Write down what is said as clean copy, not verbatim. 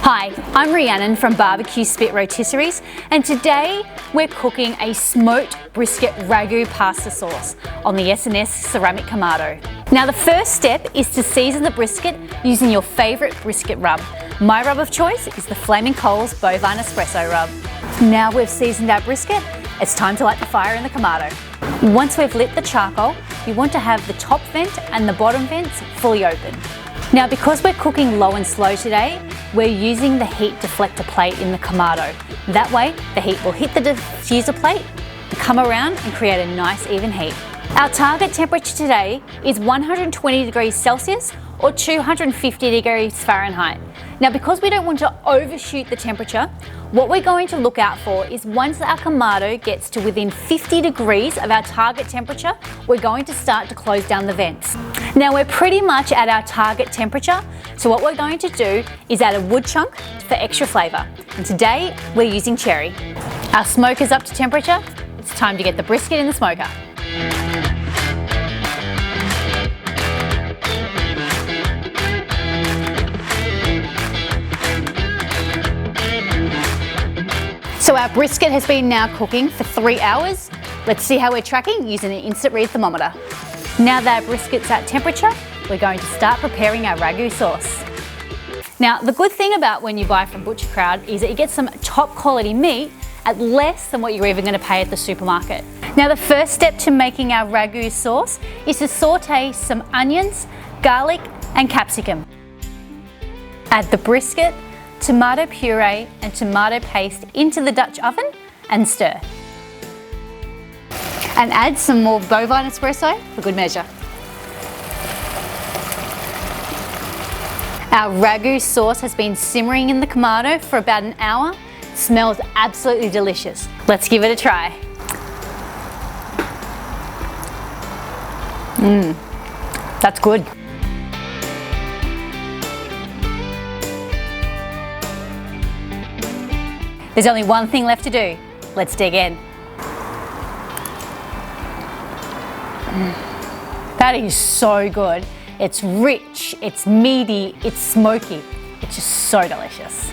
Hi, I'm Rhiannon from Barbecue Spit Rotisseries, and today we're cooking a smoked brisket ragu pasta sauce on the SNS Ceramic Kamado. Now the first step is to season the brisket using your favourite brisket rub. My rub of choice is the Flaming Coals Bovine Espresso Rub. Now we've seasoned our brisket, it's time to light the fire in the Kamado. Once we've lit the charcoal, you want to have the top vent and the bottom vents fully open. Now because we're cooking low and slow today, we're using the heat deflector plate in the Kamado. That way the heat will hit the diffuser plate, come around and create a nice even heat. Our target temperature today is 120 degrees Celsius or 250 degrees Fahrenheit. Now because we don't want to overshoot the temperature, what we're going to look out for is once our Kamado gets to within 50 degrees of our target temperature, we're going to start to close down the vents. Now we're pretty much at our target temperature, so what we're going to do is add a wood chunk for extra flavour. And today we're using cherry. Our smoke is up to temperature, it's time to get the brisket in the smoker. So our brisket has been now cooking for 3 hours. Let's see how we're tracking using an instant read thermometer. Now that our brisket's at temperature, we're going to start preparing our ragu sauce. Now the good thing about when you buy from Butcher Crowd is that you get some top quality meat at less than what you're even going to pay at the supermarket. Now the first step to making our ragu sauce is to saute some onions, garlic and capsicum. Add the brisket, tomato puree and tomato paste into the Dutch oven and stir. And add some more bovine espresso for good measure. Our ragu sauce has been simmering in the Kamado for about an hour. It smells absolutely delicious. Let's give it a try. That's good. There's only one thing left to do. Let's dig in. That is so good. It's rich, it's meaty, it's smoky. It's just so delicious.